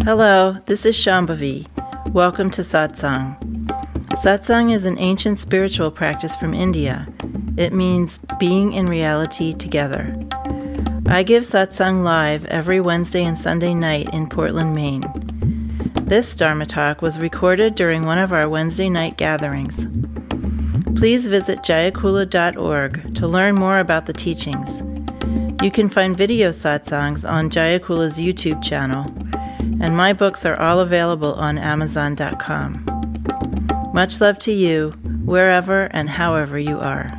Hello, this is Shambhavi. Welcome to Satsang. Satsang is an ancient spiritual practice from India. It means being in reality together. I give Satsang live every Wednesday and Sunday night in Portland, Maine. This Dharma talk was recorded during one of our Wednesday night gatherings. Please visit jayakula.org to learn more about the teachings. You can find video satsangs on Jayakula's YouTube channel, and my books are all available on Amazon.com. Much love to you, wherever and however you are.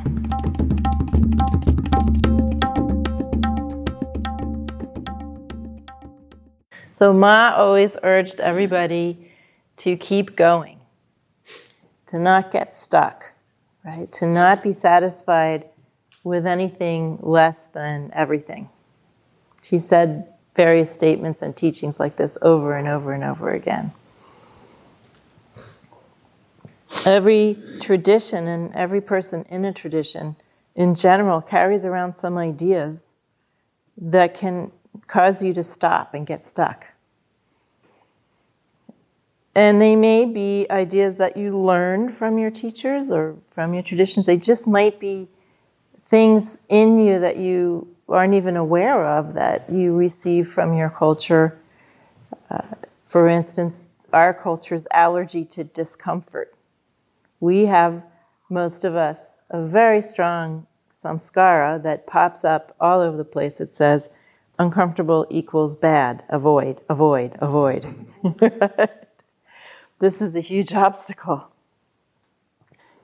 So Ma always urged everybody to keep going, to not get stuck, right? To not be satisfied with anything less than everything. She said various statements and teachings like this over and over and over again. Every tradition and every person in a tradition in general carries around some ideas that can cause you to stop and get stuck. And they may be ideas that you learned from your teachers or from your traditions. They just might be things in you that you aren't even aware of that you receive from your culture. For instance, our culture's allergy to discomfort. We have, most of us, a very strong samskara that pops up all over the place. It says, uncomfortable equals bad. Avoid, avoid, avoid. This is a huge obstacle.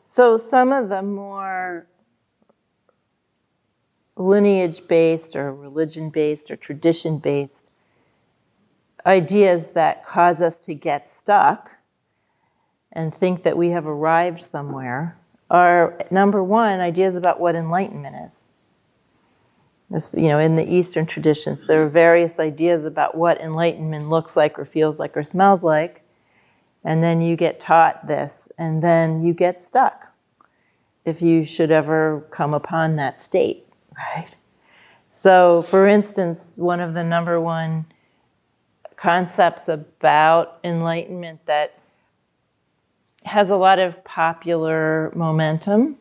So some of the more lineage-based or religion-based or tradition-based ideas that cause us to get stuck and think that we have arrived somewhere are, number one, ideas about what enlightenment is. In the Eastern traditions, there are various ideas about what enlightenment looks like or feels like or smells like, and then you get taught this, and then you get stuck if you should ever come upon that state. Right. So, for instance, one of the number one concepts about enlightenment that has a lot of popular momentum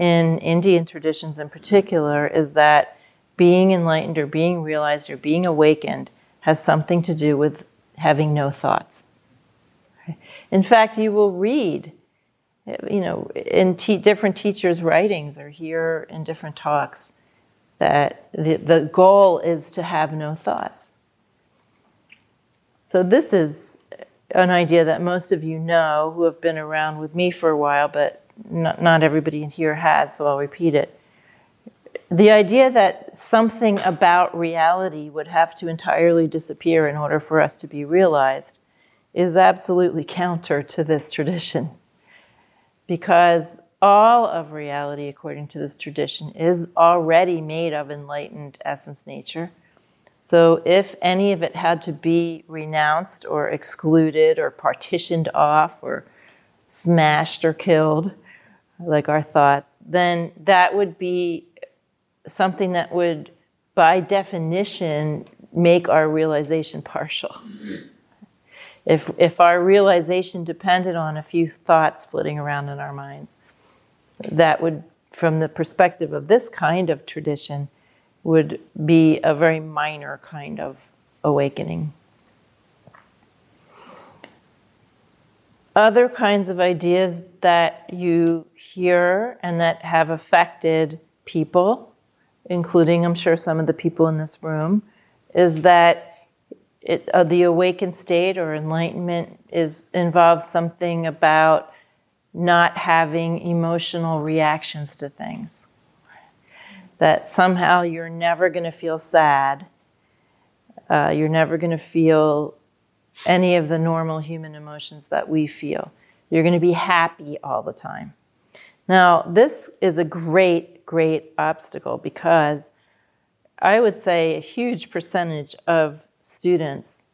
in Indian traditions in particular is that being enlightened or being realized or being awakened has something to do with having no thoughts. In fact, you will read in different teachers' writings or hear in different talks that the goal is to have no thoughts. So this is an idea that most of you know who have been around with me for a while, but not everybody in here has, so I'll repeat it. The idea that something about reality would have to entirely disappear in order for us to be realized is absolutely counter to this tradition. Because all of reality, according to this tradition, is already made of enlightened essence nature. So if any of it had to be renounced or excluded or partitioned off or smashed or killed, like our thoughts, then that would be something that would, by definition, make our realization partial. If our realization depended on a few thoughts flitting around in our minds, that would, from the perspective of this kind of tradition, would be a very minor kind of awakening. Other kinds of ideas that you hear and that have affected people, including, I'm sure, some of the people in this room, is that the awakened state or enlightenment involves something about not having emotional reactions to things. That somehow you're never going to feel sad. You're never going to feel any of the normal human emotions that we feel. You're going to be happy all the time. Now, this is a great, great obstacle because I would say a huge percentage of students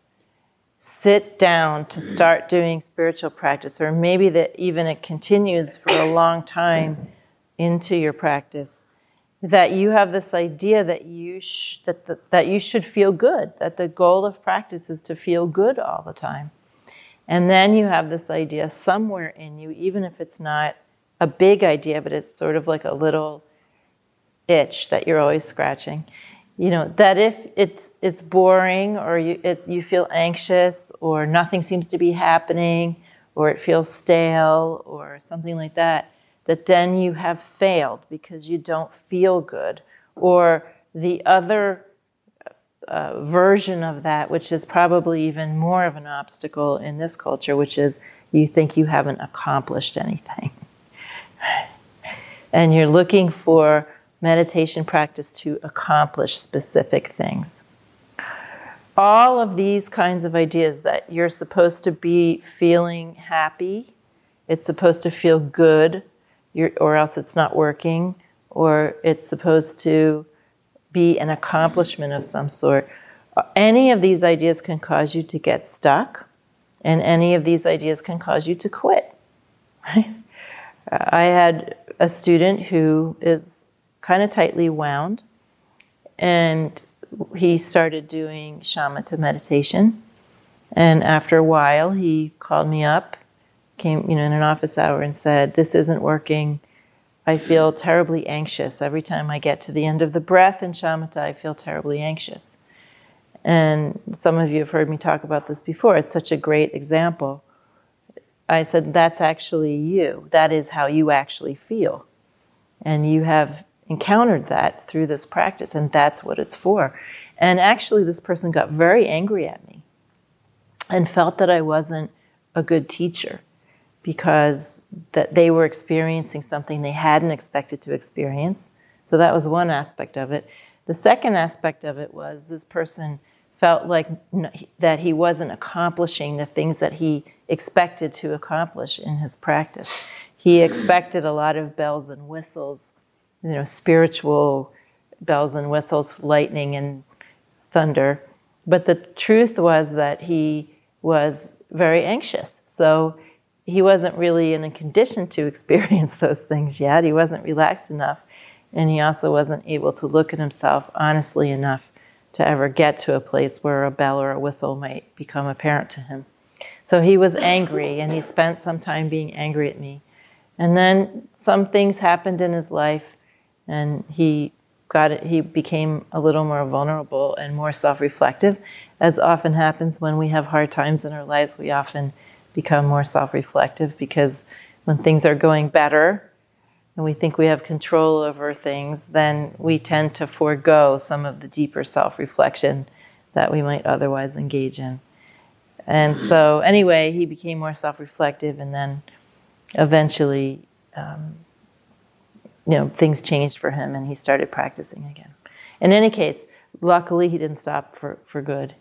sit down to start doing spiritual practice, or maybe that even it continues for a long time into your practice, that you have this idea that you that you should feel good, that the goal of practice is to feel good all the time. And then you have this idea somewhere in you, even if it's not a big idea, but it's sort of like a little itch that you're always scratching, that if it's boring, or you feel anxious, or nothing seems to be happening, or it feels stale, or something like that, that then you have failed because you don't feel good. Or the other version of that, which is probably even more of an obstacle in this culture, which is you think you haven't accomplished anything. And you're looking for meditation practice to accomplish specific things. All of these kinds of ideas that you're supposed to be feeling happy, it's supposed to feel good, or else it's not working, or it's supposed to be an accomplishment of some sort. Any of these ideas can cause you to get stuck, and any of these ideas can cause you to quit. Right? I had a student who is kind of tightly wound, and he started doing shamatha meditation. And after a while, he called me up, came in an office hour, and said, "This isn't working. I feel terribly anxious. Every time I get to the end of the breath in shamatha, I feel terribly anxious." And some of you have heard me talk about this before. It's such a great example. I said, that's actually you. That is how you actually feel. And you have encountered that through this practice, and that's what it's for. And actually, this person got very angry at me and felt that I wasn't a good teacher, because that they were experiencing something they hadn't expected to experience. So that was one aspect of it. The second aspect of it was this person felt like that he wasn't accomplishing the things that he expected to accomplish in his practice. He expected a lot of bells and whistles, spiritual bells and whistles, lightning and thunder. But the truth was that he was very anxious. So he wasn't really in a condition to experience those things yet. He wasn't relaxed enough. And he also wasn't able to look at himself honestly enough to ever get to a place where a bell or a whistle might become apparent to him. So he was angry, and he spent some time being angry at me. And then some things happened in his life, and he became a little more vulnerable and more self-reflective. As often happens when we have hard times in our lives, we often become more self-reflective, because when things are going better and we think we have control over things, then we tend to forego some of the deeper self-reflection that we might otherwise engage in. And so anyway, he became more self-reflective, and then eventually things changed for him, and he started practicing again. In any case, luckily he didn't stop for good.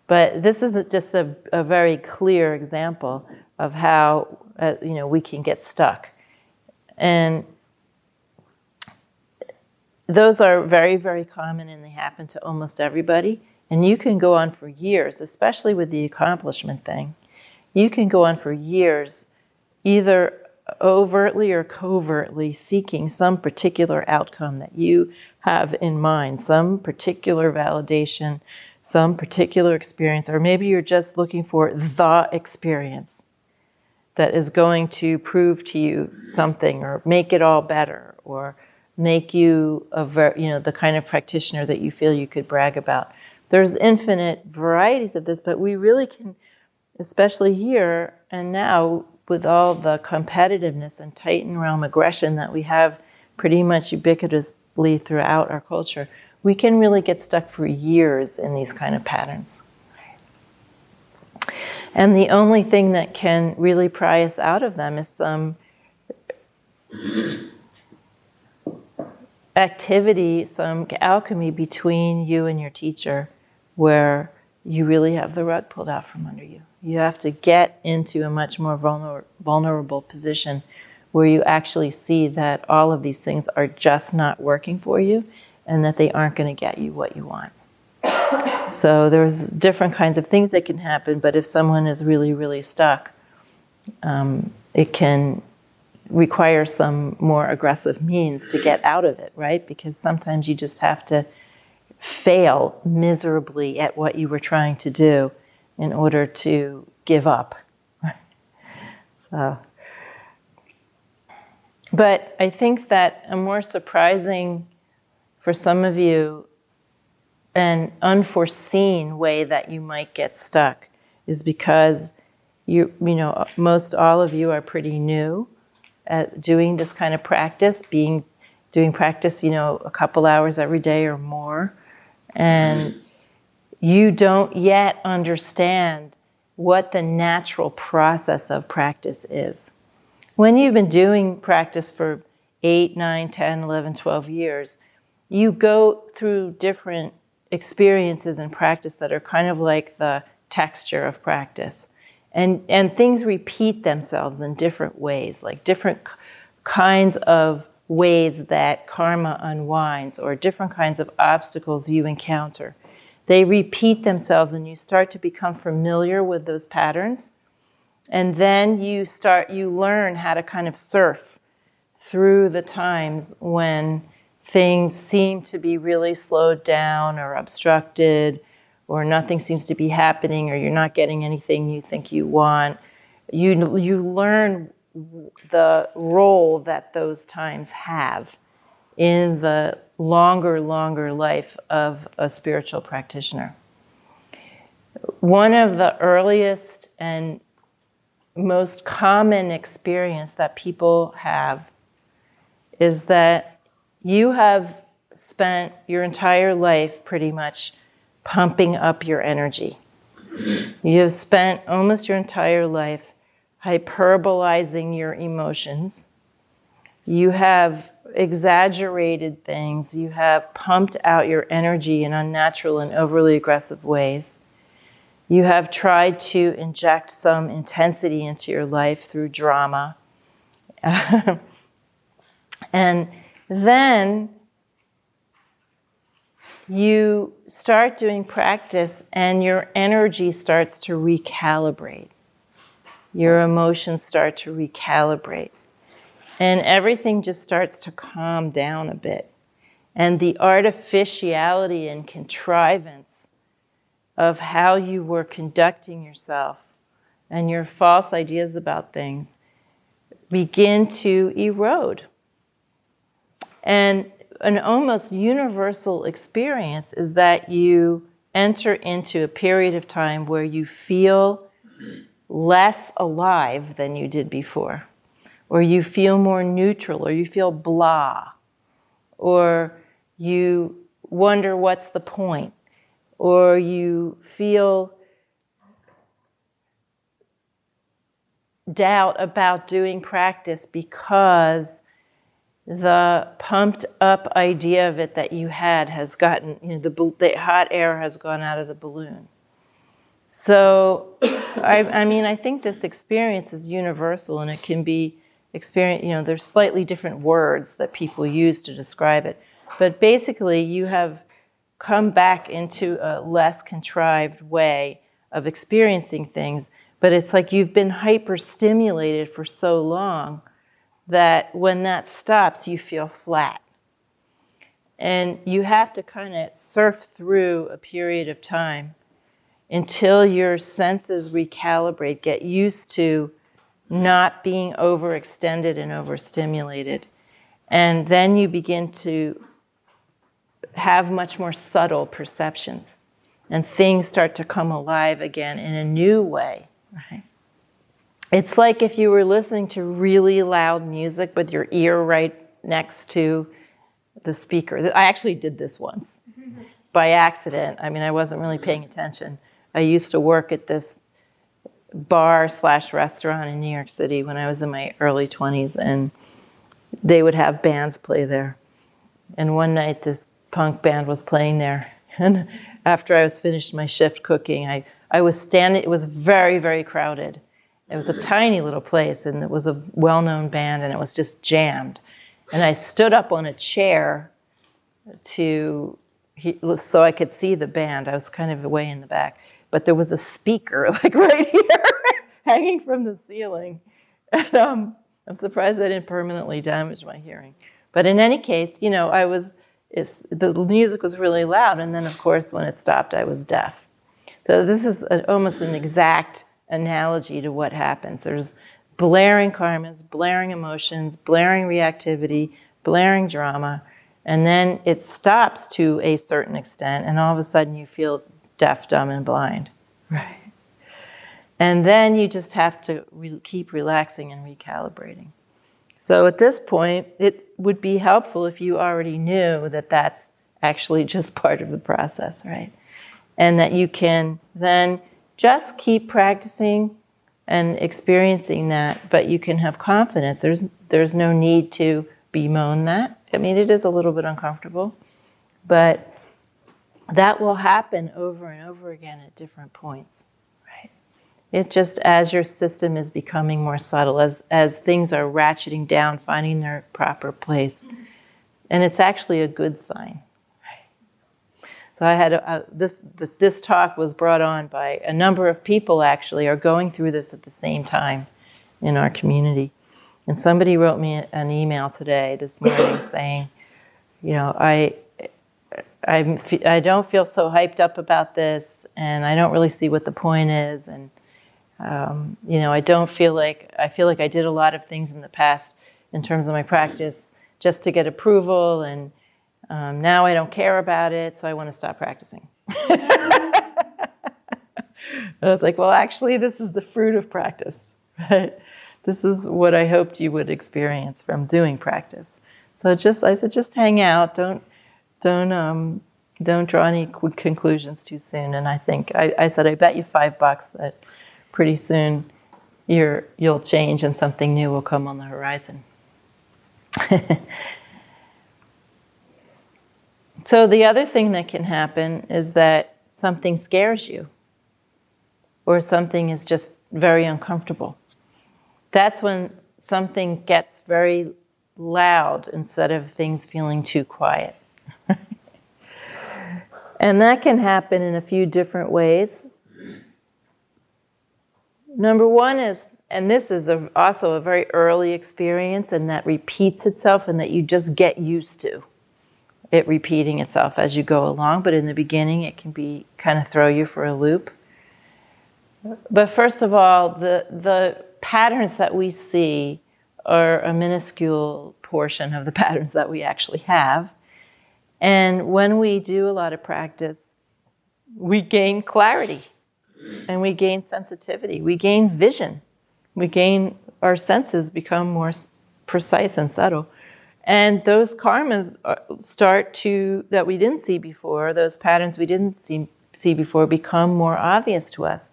But this is just a very clear example of how we can get stuck. And those are very, very common, and they happen to almost everybody. And you can go on for years, especially with the accomplishment thing. You can go on for years, either overtly or covertly seeking some particular outcome that you have in mind, some particular validation, some particular experience, or maybe you're just looking for the experience that is going to prove to you something, or make it all better, or make you the kind of practitioner that you feel you could brag about. There's infinite varieties of this, but we really can, especially here and now, with all the competitiveness and tightened realm aggression that we have pretty much ubiquitously throughout our culture, we can really get stuck for years in these kind of patterns. And the only thing that can really pry us out of them is some activity, some alchemy between you and your teacher, where you really have the rug pulled out from under you. You have to get into a much more vulnerable position where you actually see that all of these things are just not working for you, and that they aren't going to get you what you want. So there's different kinds of things that can happen, but if someone is really, really stuck, it can requires some more aggressive means to get out of it, right? Because sometimes you just have to fail miserably at what you were trying to do in order to give up. So, but I think that a more surprising, for some of you, an unforeseen way that you might get stuck is because you know, most all of you are pretty new at doing this kind of practice, doing practice, you know, a couple hours every day or more, and you don't yet understand what the natural process of practice is. When you've been doing practice for 8, 9, 10, 11, 12 years, you go through different experiences in practice that are kind of like the texture of practice. And things repeat themselves in different ways, like different kinds of ways that karma unwinds or different kinds of obstacles you encounter. They repeat themselves and you start to become familiar with those patterns. And then you learn how to kind of surf through the times when things seem to be really slowed down or obstructed, or nothing seems to be happening, or you're not getting anything you think you want. You learn the role that those times have in the longer life of a spiritual practitioner. One of the earliest and most common experience that people have is that you have spent your entire life pretty much pumping up your energy. You have spent almost your entire life hyperbolizing your emotions. You have exaggerated things. You have pumped out your energy in unnatural and overly aggressive ways. You have tried to inject some intensity into your life through drama. And then you start doing practice and your energy starts to recalibrate. Your emotions start to recalibrate. And everything just starts to calm down a bit. And the artificiality and contrivance of how you were conducting yourself and your false ideas about things begin to erode. And an almost universal experience is that you enter into a period of time where you feel less alive than you did before, or you feel more neutral, or you feel blah, or you wonder what's the point, or you feel doubt about doing practice because the pumped up idea of it that you had has gotten, you know, the hot air has gone out of the balloon. So, I think this experience is universal, and it can be experienced, you know, there's slightly different words that people use to describe it. But basically, you have come back into a less contrived way of experiencing things, but it's like you've been hyper-stimulated for so long that when that stops, you feel flat. And you have to kind of surf through a period of time until your senses recalibrate, get used to not being overextended and overstimulated. And then you begin to have much more subtle perceptions. And things start to come alive again in a new way, right? It's like if you were listening to really loud music with your ear right next to the speaker. I actually did this once by accident. I wasn't really paying attention. I used to work at this bar/restaurant in New York City when I was in my early 20s, and they would have bands play there. And one night this punk band was playing there. And after I was finished my shift cooking, I was standing, it was very, very crowded. It was a tiny little place, and it was a well-known band, and it was just jammed. And I stood up on a chair so I could see the band. I was kind of way in the back. But there was a speaker, like right here, hanging from the ceiling. And I'm surprised I didn't permanently damage my hearing. But in any case, the music was really loud, and then of course when it stopped, I was deaf. So this is almost an exact analogy to what happens. There's blaring karmas, blaring emotions, blaring reactivity, blaring drama, and then it stops to a certain extent, and all of a sudden you feel deaf, dumb, and blind. Right. And then you just have to keep relaxing and recalibrating. So at this point, it would be helpful if you already knew that that's actually just part of the process, right? And that you can then just keep practicing and experiencing that, but you can have confidence. There's no need to bemoan that. I mean, it is a little bit uncomfortable, but that will happen over and over again at different points, right? It just, as your system is becoming more subtle, as things are ratcheting down, finding their proper place, and it's actually a good sign. So I had this talk was brought on by a number of people actually are going through this at the same time in our community. And somebody wrote me an email this morning saying, I don't feel so hyped up about this, and I don't really see what the point is, and I feel like I did a lot of things in the past in terms of my practice just to get approval, and now I don't care about it, so I want to stop practicing. I was like, well, actually, this is the fruit of practice, right? This is what I hoped you would experience from doing practice. So I said, just hang out. Don't draw any conclusions too soon. And I think I said, I bet you $5 that pretty soon you'll change and something new will come on the horizon. So the other thing that can happen is that something scares you, or something is just very uncomfortable. That's when something gets very loud instead of things feeling too quiet. And that can happen in a few different ways. Number one is, and this is also a very early experience, and that repeats itself, and that you just get used to it repeating itself as you go along, but in the beginning it can be kind of throw you for a loop. But first of all, the patterns that we see are a minuscule portion of the patterns that we actually have. And when we do a lot of practice, we gain clarity, and we gain sensitivity, we gain vision, our senses become more precise and subtle. And those karmas that we didn't see before, those patterns we didn't see before, become more obvious to us.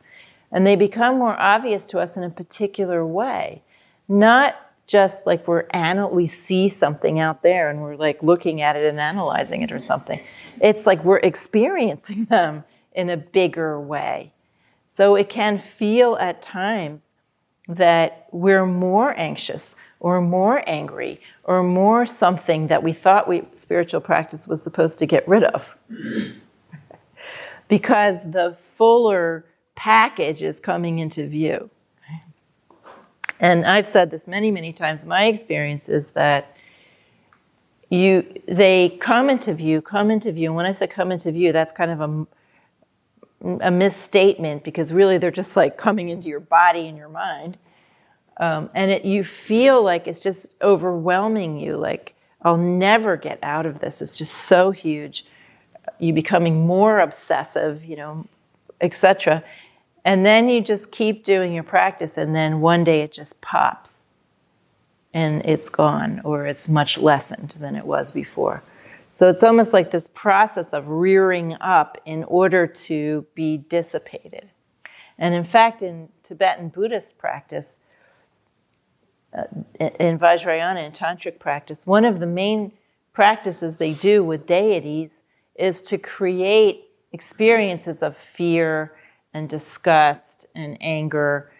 And they become more obvious to us in a particular way. Not just like we see something out there and we're like looking at it and analyzing it or something. It's like we're experiencing them in a bigger way. So it can feel at times that we're more anxious or more angry or more something that we thought spiritual practice was supposed to get rid of. Because the fuller package is coming into view. And I've said this many, many times. My experience is that they come into view. And when I say come into view, that's kind of a misstatement, because really they're just like coming into your body and your mind. And you feel like it's just overwhelming you, like, I'll never get out of this. It's just so huge. You becoming more obsessive, etc. And then you just keep doing your practice, and then one day it just pops and it's gone, or it's much lessened than it was before. So it's almost like this process of rearing up in order to be dissipated. And in fact, in Tibetan Buddhist practice, in Vajrayana and Tantric practice, one of the main practices they do with deities is to create experiences of fear and disgust and anger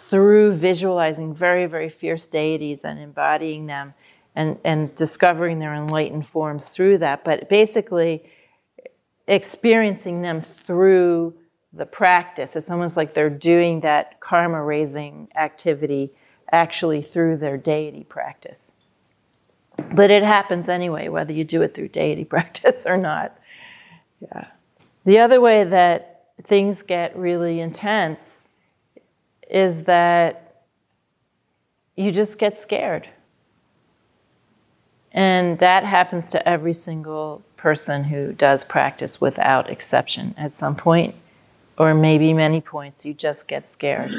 through visualizing very, very fierce deities and embodying them and discovering their enlightened forms through that. But basically experiencing them through the practice. It's almost like they're doing that karma-raising activity actually through their deity practice. But it happens anyway, whether you do it through deity practice or not. Yeah. The other way that things get really intense is that you just get scared. And that happens to every single person who does practice without exception. At some point, or maybe many points, you just get scared.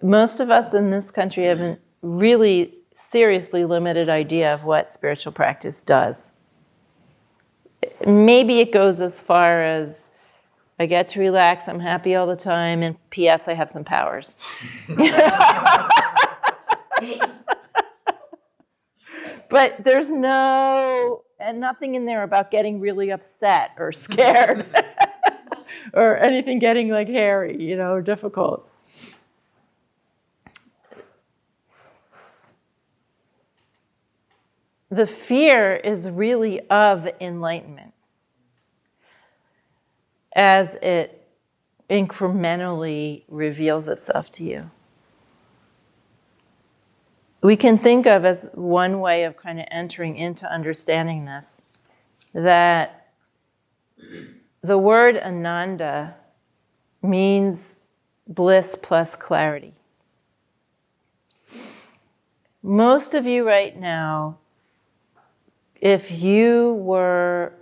Most of us in this country have a really seriously limited idea of what spiritual practice does. Maybe it goes as far as, I get to relax, I'm happy all the time, and P.S. I have some powers. But there's nothing in there about getting really upset or scared or anything getting like hairy, or difficult. The fear is really of enlightenment as it incrementally reveals itself to you. We can think of as one way of kind of entering into understanding this, that the word ananda means bliss plus clarity. Most of you right now, if you were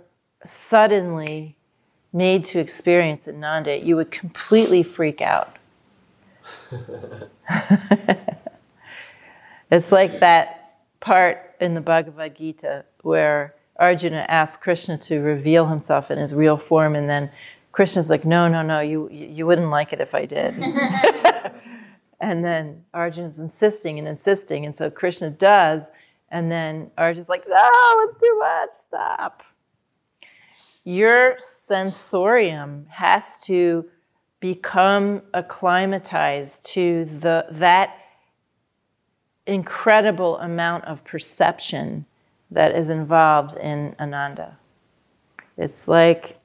suddenly made to experience ananda, you would completely freak out. It's like that part in the Bhagavad Gita where Arjuna asked Krishna to reveal himself in his real form, and then Krishna's like, no, you wouldn't like it if I did. And then Arjuna's insisting, and so Krishna does, and then Arjuna's like, no, it's too much, stop. Your sensorium has to become acclimatized to that incredible amount of perception that is involved in ananda. It's like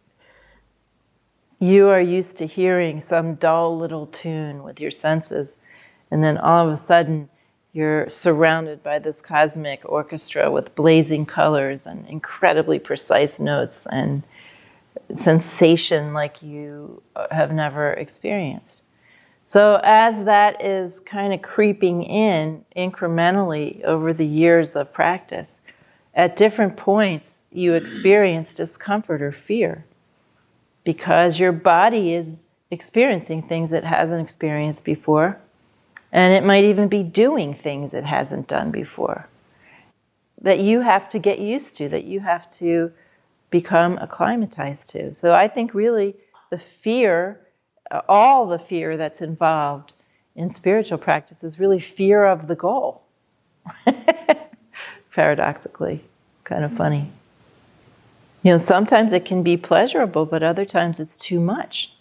you are used to hearing some dull little tune with your senses, and then all of a sudden you're surrounded by this cosmic orchestra with blazing colors and incredibly precise notes and sensation like you have never experienced. So as that is kind of creeping in incrementally over the years of practice, at different points you experience discomfort or fear because your body is experiencing things it hasn't experienced before, and it might even be doing things it hasn't done before that you have to get used to, that you have to become acclimatized to. So I think really the fear, all the fear that's involved in spiritual practice is really fear of the goal. Paradoxically, kind of funny. Sometimes it can be pleasurable, but other times it's too much.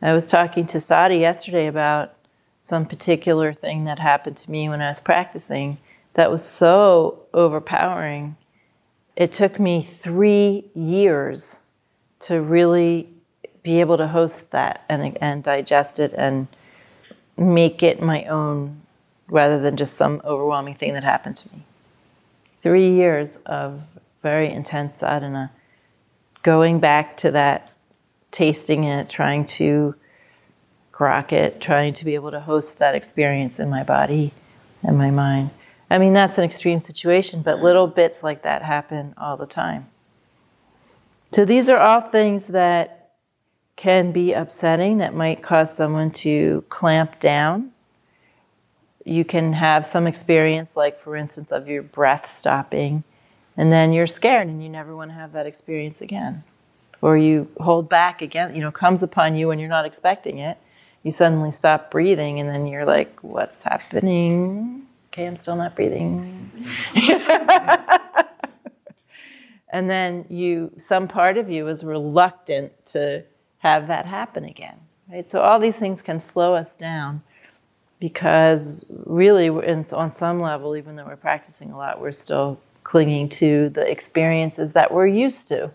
I was talking to Sadi yesterday about some particular thing that happened to me when I was practicing that was so overpowering. It took me 3 years to really be able to host that and digest it and make it my own rather than just some overwhelming thing that happened to me. 3 years of very intense sadhana, going back to that, tasting it, trying to grok it, trying to be able to host that experience in my body and my mind. I mean, that's an extreme situation, but little bits like that happen all the time. So these are all things that can be upsetting, that might cause someone to clamp down. You can have some experience, like for instance, of your breath stopping, and then you're scared and you never want to have that experience again. Or you hold back again, comes upon you when you're not expecting it. You suddenly stop breathing and then you're like, what's happening? Okay, I'm still not breathing. And then some part of you is reluctant to have that happen again. Right? So all these things can slow us down because really, on some level, even though we're practicing a lot, we're still clinging to the experiences that we're used to.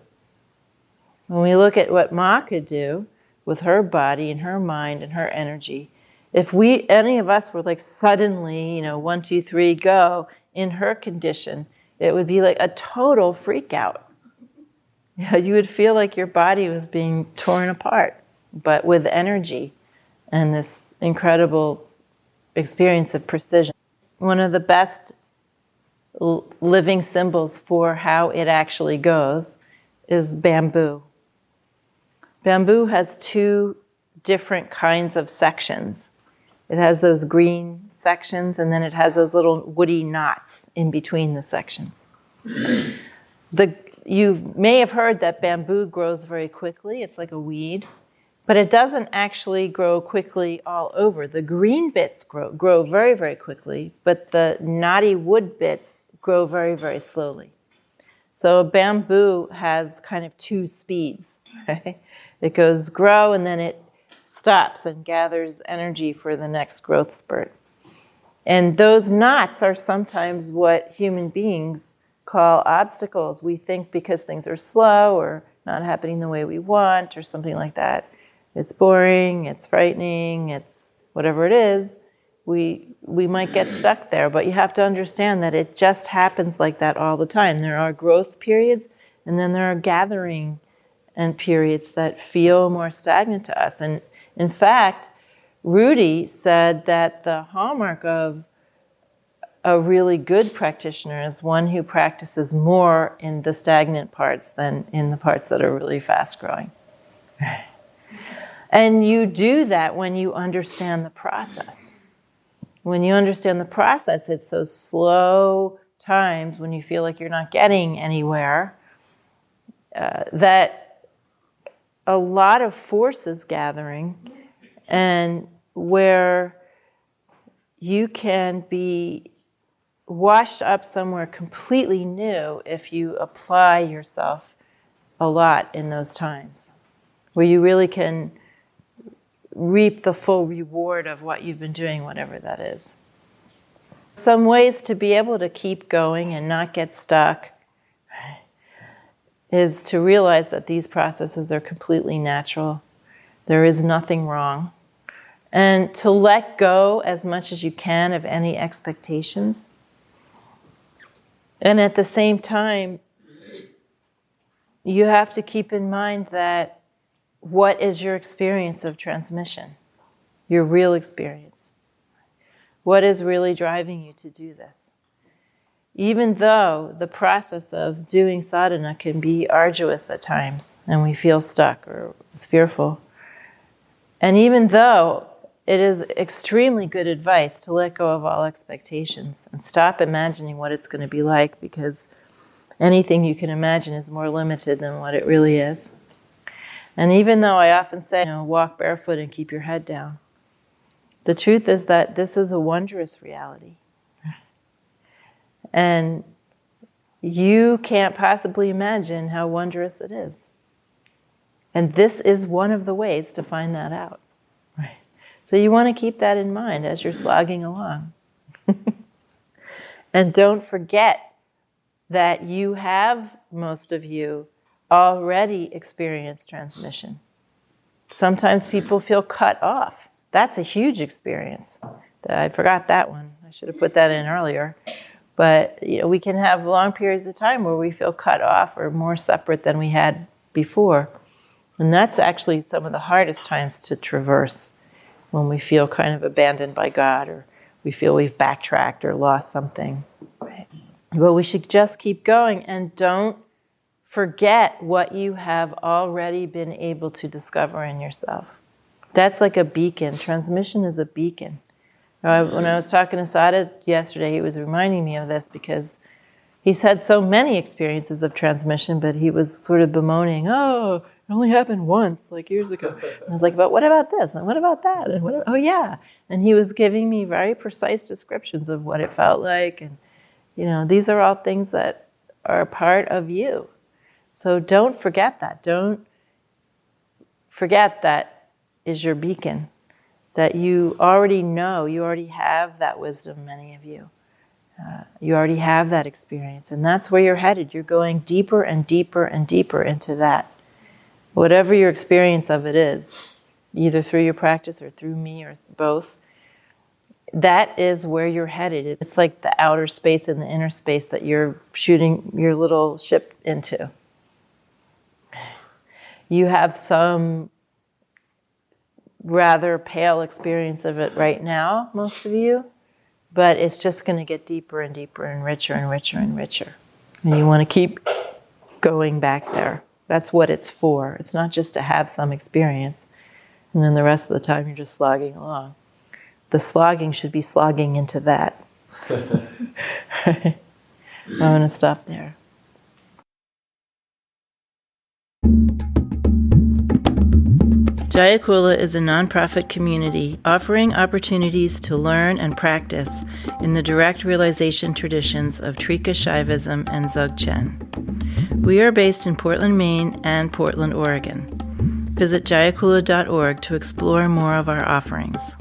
When we look at what Ma could do with her body and her mind and her energy, If any of us were like suddenly, 1, 2, 3, go, in her condition, it would be like a total freak out. You would feel like your body was being torn apart, but with energy and this incredible experience of precision. One of the best living symbols for how it actually goes is bamboo. Bamboo has 2 different kinds of sections. It has those green sections, and then it has those little woody knots in between the sections. You may have heard that bamboo grows very quickly. It's like a weed, but it doesn't actually grow quickly all over. The green bits grow very, very quickly, but the knotty wood bits grow very, very slowly. So bamboo has kind of 2 speeds. Right? It goes grow, and then it stops and gathers energy for the next growth spurt. And those knots are sometimes what human beings call obstacles. We think because things are slow or not happening the way we want or something like that, it's boring, it's frightening, it's whatever it is, we might get stuck there. But you have to understand that it just happens like that all the time. There are growth periods, and then there are gathering and periods that feel more stagnant to us. And in fact, Rudy said that the hallmark of a really good practitioner is one who practices more in the stagnant parts than in the parts that are really fast growing. And you do that when you understand the process. When you understand the process, it's those slow times when you feel like you're not getting anywhere, that a lot of force is gathering, and where you can be washed up somewhere completely new if you apply yourself a lot in those times, where you really can reap the full reward of what you've been doing, whatever that is. Some ways to be able to keep going and not get stuck is to realize that these processes are completely natural. There is nothing wrong. And to let go as much as you can of any expectations. And at the same time, you have to keep in mind that what is your experience of transmission? Your real experience. What is really driving you to do this? Even though the process of doing sadhana can be arduous at times, and we feel stuck or fearful, and even though it is extremely good advice to let go of all expectations and stop imagining what it's going to be like, because anything you can imagine is more limited than what it really is. And even though I often say, walk barefoot and keep your head down, the truth is that this is a wondrous reality. And you can't possibly imagine how wondrous it is. And this is one of the ways to find that out. Right. So you want to keep that in mind as you're slogging along. And don't forget that you have, most of you, already experienced transmission. Sometimes people feel cut off. That's a huge experience. I forgot that one. I should have put that in earlier. But we can have long periods of time where we feel cut off or more separate than we had before. And that's actually some of the hardest times to traverse, when we feel kind of abandoned by God, or we feel we've backtracked or lost something. Right. But we should just keep going, and don't forget what you have already been able to discover in yourself. That's like a beacon. Transmission is a beacon. When I was talking to Sada yesterday, he was reminding me of this, because he's had so many experiences of transmission, but he was sort of bemoaning, it only happened once, like years ago. And I was like, but what about this? And what about that? And oh yeah. And he was giving me very precise descriptions of what it felt like. And, these are all things that are a part of you. So don't forget that. Don't forget that is your beacon. That you already know, you already have that wisdom, many of you. You already have that experience, and that's where you're headed. You're going deeper and deeper and deeper into that. Whatever your experience of it is, either through your practice or through me or both, that is where you're headed. It's like the outer space and the inner space that you're shooting your little ship into. You have some rather pale experience of it right now, most of you, but it's just going to get deeper and deeper and richer and richer and richer. And you want to keep going back there. That's what it's for. It's not just to have some experience and then the rest of the time you're just slogging along. The slogging should be slogging into that. I'm going to stop there. Jayakula is a nonprofit community offering opportunities to learn and practice in the direct realization traditions of Trika Shaivism and Dzogchen. We are based in Portland, Maine and Portland, Oregon. Visit jayakula.org to explore more of our offerings.